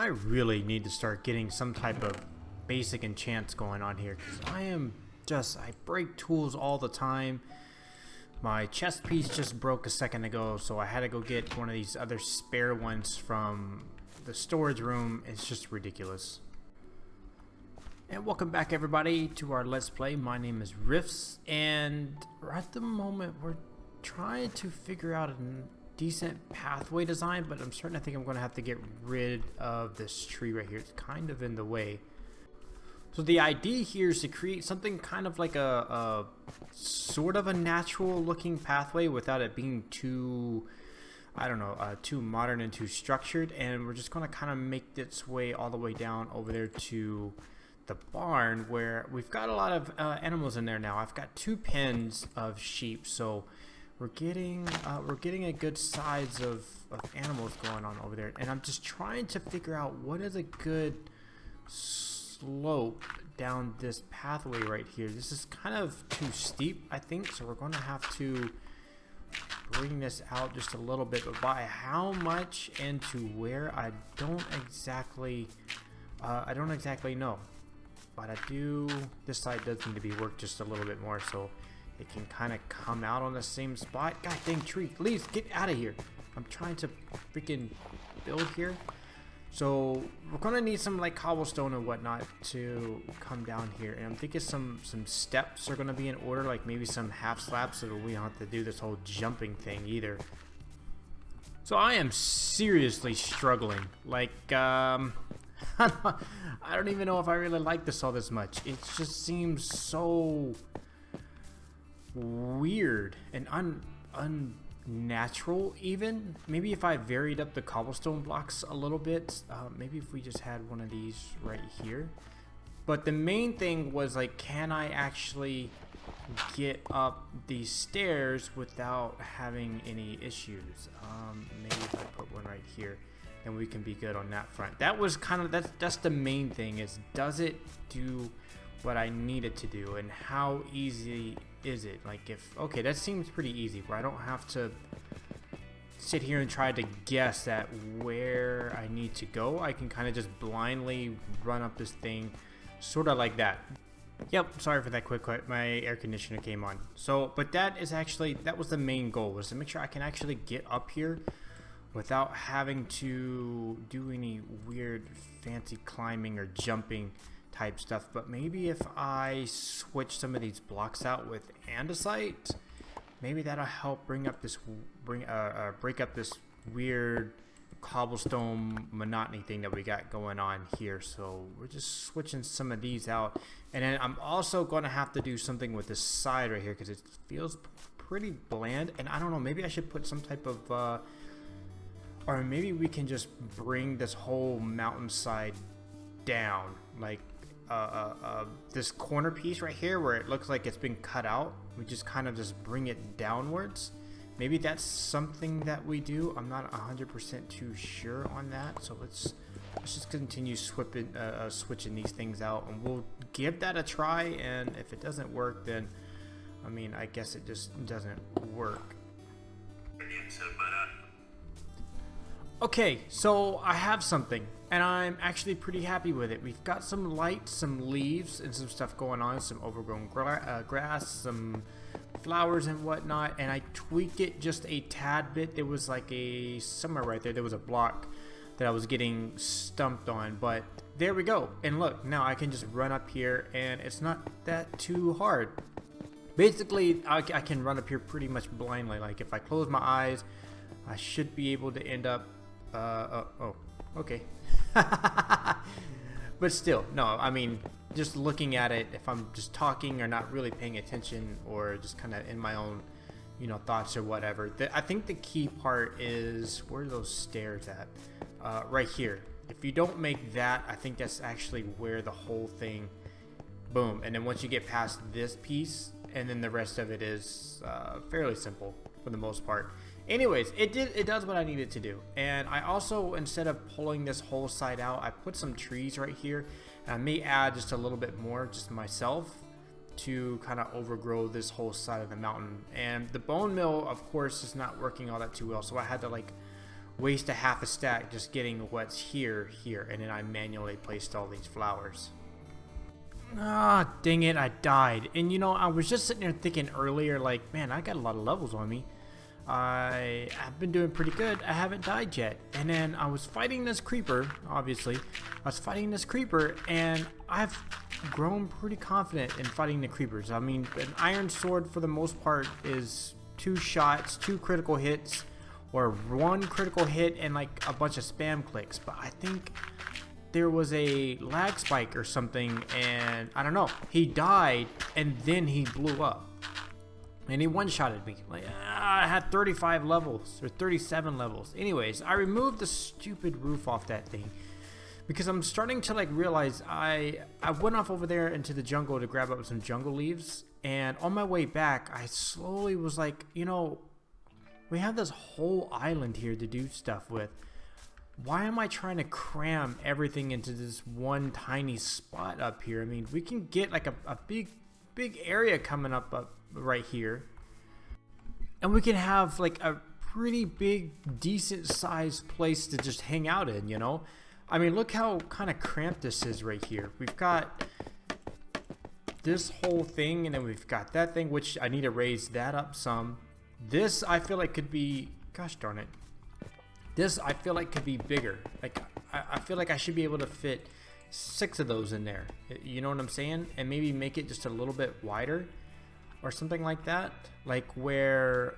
I really need to start getting some type of basic enchants going on here, because I break tools all the time. My chest piece just broke a second ago, so I had to go get one of these other spare ones from the storage room. It's just ridiculous. And welcome back everybody to our Let's Play. My name is Riffs, and at the moment we're trying to figure out a decent pathway design, but I'm starting to think I'm going to have to get rid of this tree right here. It's kind of in the way. So the idea here is to create something kind of like a sort of a natural looking pathway without it being too, I don't know, too modern and too structured. And we're just going to kind of make its way all the way down over there to the barn, where we've got a lot of animals in there now. I've got 2 pens of sheep, so we're getting a good size of animals going on over there. And I'm just trying to figure out what is a good slope down this pathway right here. This is kind of too steep, I think, so we're going to have to bring this out just a little bit, but by how much and to where, I don't exactly know. But I do, this side does need to be worked just a little bit more so it can kind of come out on the same spot. God dang tree, please get out of here. I'm trying to freaking build here. So we're gonna need some like cobblestone and whatnot to come down here, and I'm thinking some steps are gonna be in order, like maybe some half slabs, so that we don't have to do this whole jumping thing either. So I am seriously struggling. Like I don't even know if I really like this all this much. It just seems so weird and unnatural even. Maybe if I varied up the cobblestone blocks a little bit, maybe if we just had one of these right here. But the main thing was, like, can I actually get up these stairs without having any issues? Maybe if I put one right here, then we can be good on that front. That was kind of, that's the main thing, is does it do what I need it to do, and how easy is it? Like, if, okay, that seems pretty easy, where I don't have to sit here and try to guess at where I need to go. I can kind of just blindly run up this thing, sort of like that. Yep, sorry for that quick, my air conditioner came on. So, but that was the main goal, was to make sure I can actually get up here without having to do any weird fancy climbing or jumping type stuff. But maybe if I switch some of these blocks out with andesite, maybe that'll help break up this weird cobblestone monotony thing that we got going on here. So we're just switching some of these out, and then I'm also going to have to do something with this side right here, because it feels pretty bland. And I don't know, maybe I should put some type of or maybe we can just bring this whole mountainside down, like this corner piece right here where it looks like it's been cut out. We just kind of just bring it downwards. Maybe that's something that we do. I'm not 100% too sure on that. So let's just continue switching these things out, and we'll give that a try. And if it doesn't work, then I mean, I guess it just doesn't work. Okay, so I have something, and I'm actually pretty happy with it. We've got some light, some leaves, and some stuff going on, some overgrown grass, some flowers and whatnot, and I tweaked it just a tad bit. There was like somewhere right there was a block that I was getting stumped on, but there we go. And look, now I can just run up here, and it's not that too hard. Basically, I can run up here pretty much blindly. Like, if I close my eyes, I should be able to end up oh, okay. But still, no, I mean, just looking at it, if I'm just talking or not really paying attention, or just kind of in my own, thoughts or whatever, I think the key part is, where are those stairs at? Right here. If you don't make that, I think that's actually where the whole thing, boom. And then once you get past this piece, and then the rest of it is fairly simple for the most part. Anyways, it does what I needed to do. And I also, instead of pulling this whole side out, I put some trees right here, and I may add just a little bit more just myself to kind of overgrow this whole side of the mountain. And the bone mill, of course, is not working all that too well, so I had to like waste a half a stack just getting what's here, and then I manually placed all these flowers. Ah, dang it, I died. And you know, I was just sitting there thinking earlier, like, man, I got a lot of levels on me. I've been doing pretty good. I haven't died yet. And then I was fighting this creeper, obviously. I was fighting this creeper, and I've grown pretty confident in fighting the creepers. I mean, an iron sword for the most part is 2 shots, 2 critical hits, or 1 critical hit and like a bunch of spam clicks. But I think there was a lag spike or something, and I don't know. He died, and then he blew up. And he one-shotted me. Like, I had 35 levels, or 37 levels. Anyways, I removed the stupid roof off that thing, because I'm starting to like realize I went off over there into the jungle to grab up some jungle leaves, and on my way back, I slowly was like, you know, we have this whole island here to do stuff with. Why am I trying to cram everything into this one tiny spot up here? I mean, we can get like a big area coming up right here, and we can have like a pretty big, decent sized place to just hang out in, you know? I mean, look how kind of cramped this is right here. We've got this whole thing, and then we've got that thing, which I need to raise that up some. This I feel like could be, gosh darn it, this I feel like could be bigger. Like I feel like I should be able to fit 6 of those in there, you know what I'm saying? And maybe make it just a little bit wider or something like that, like where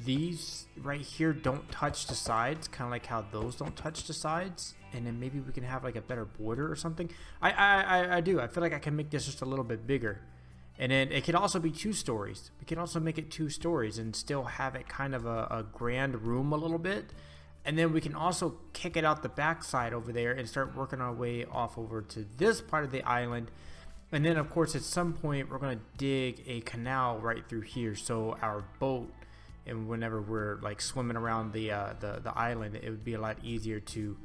these right here don't touch the sides, kind of like how those don't touch the sides. And then maybe we can have like a better border or something. I feel like I can make this just a little bit bigger. And then it could also be 2 stories. We can also make it 2 stories and still have it kind of a grand room a little bit. And then we can also kick it out the backside over there and start working our way off over to this part of the island. And then of course at some point we're going to dig a canal right through here, so our boat, and whenever we're like swimming around the island, it would be a lot easier to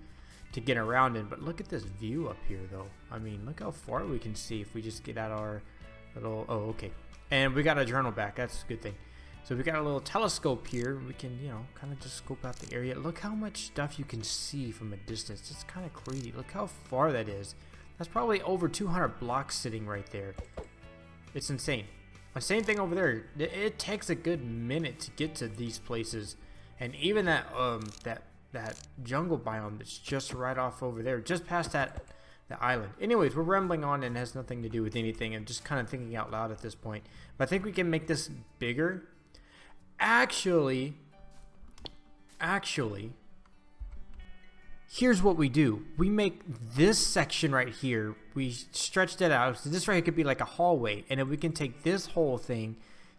get around in. But look at this view up here though. I mean, look how far we can see if we just get out our little, oh okay, and we got a journal back. That's a good thing. So we got a little telescope here. We can, you know, kind of just scope out the area. Look how much stuff you can see from a distance. It's kind of crazy. Look how far that is. That's probably over 200 blocks sitting right there. It's insane. The same thing over there. It takes a good minute to get to these places, and even that that jungle biome that's just right off over there, just past the island. Anyways, we're rambling on and has nothing to do with anything. I'm just kind of thinking out loud at this point. But I think we can make this bigger. Actually, here's what we do. We make this section right here, we stretch that out. So this right here could be like a hallway, and then we can take this whole thing,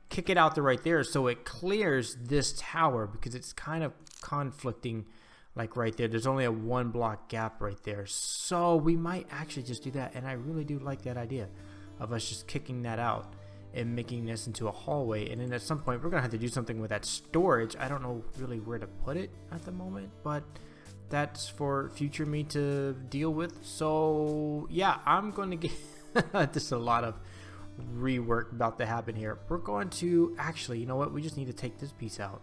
kick it out to right there, so it clears this tower, because it's kind of conflicting like right there. There's only a 1 block gap right there. So we might actually just do that, and I really do like that idea of us just kicking that out and making this into a hallway. And then at some point we're gonna have to do something with that storage. I don't know really where to put it at the moment, but that's for future me to deal with. So yeah, I'm going to get just a lot of rework about to happen here. We're going to actually, you know what, we just need to take this piece out.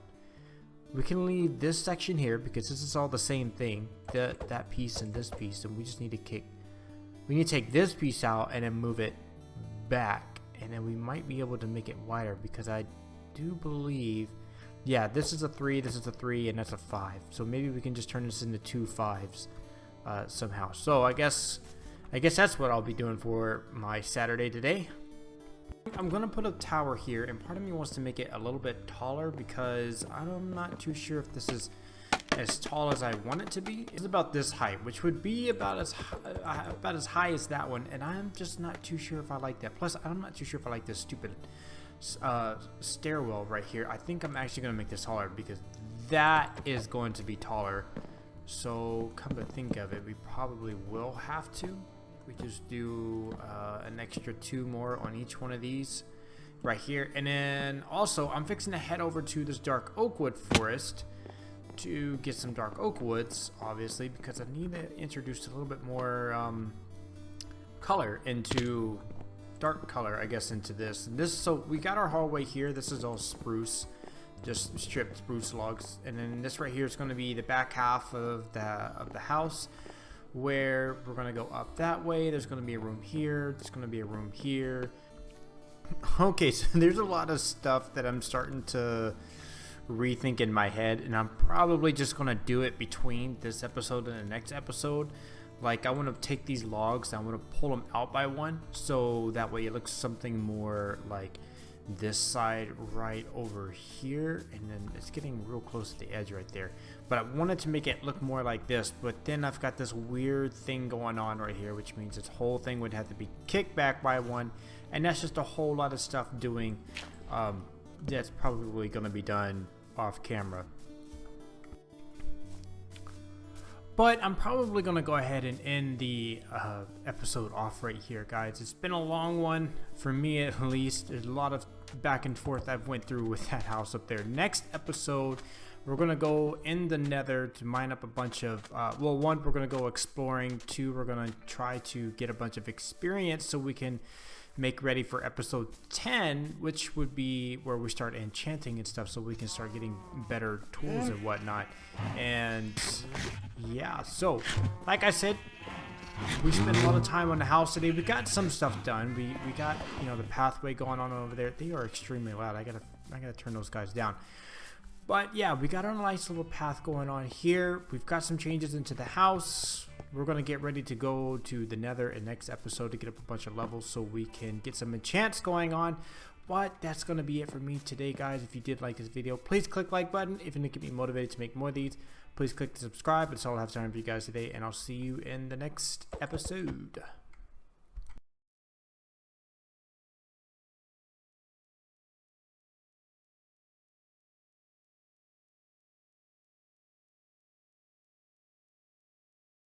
We can leave this section here because this is all the same thing, that piece and this piece, and we just need to take this piece out and then move it back, and then we might be able to make it wider, because I do believe, yeah, this is a 3, this is a 3, and that's a 5. So maybe we can just turn this into 2 5s somehow. So I guess that's what I'll be doing for my Saturday today. I'm gonna put a tower here, and part of me wants to make it a little bit taller, because I'm not too sure if this is as tall as I want it to be. It's about this height, which would be about as high as that one, and I'm just not too sure if I like that. Plus, I'm not too sure if I like this stupid stairwell right here. I think I'm actually gonna make this taller, because that is going to be taller. So come to think of it, we probably will have to. We just do an extra 2 more on each one of these right here. And then also I'm fixing to head over to this dark oak wood forest to get some dark oak woods, obviously, because I need to introduce a little bit more color into dark color, I guess, into this. And this, so we got our hallway here. This is all spruce just stripped spruce logs. And then this right here is going to be the back half of the house, where we're going to go up that way. There's going to be a room here. There's going to be a room here. Okay, so there's a lot of stuff that I'm starting to rethink in my head, and I'm probably just going to do it between this episode and the next episode. Like, I want to take these logs, I want to pull them out by one, so that way it looks something more like this side right over here, and then it's getting real close to the edge right there. But I wanted to make it look more like this, but then I've got this weird thing going on right here, which means this whole thing would have to be kicked back by one, and that's just a whole lot of stuff doing. That's probably going to be done off camera. But I'm probably going to go ahead and end the episode off right here, guys. It's been a long one, for me at least. There's a lot of back and forth I've went through with that house up there. Next episode, we're going to go in the nether to mine up a bunch of, well, one, we're going to go exploring. Two, we're going to try to get a bunch of experience so we can make ready for episode 10, which would be where we start enchanting and stuff, so we can start getting better tools and whatnot. And yeah, so like I said, we spent a lot of time on the house today. We got some stuff done. We got, you know, the pathway going on over there. They are extremely loud. I gotta turn those guys down. But yeah, we got a nice little path going on here. We've got some changes into the house. We're going to get ready to go to the nether in next episode to get up a bunch of levels so we can get some enchants going on. But that's going to be it for me today, guys. If you did like this video, please click like button. If you want to get me motivated to make more of these, please click the subscribe. That's all I have time for you guys today, and I'll see you in the next episode.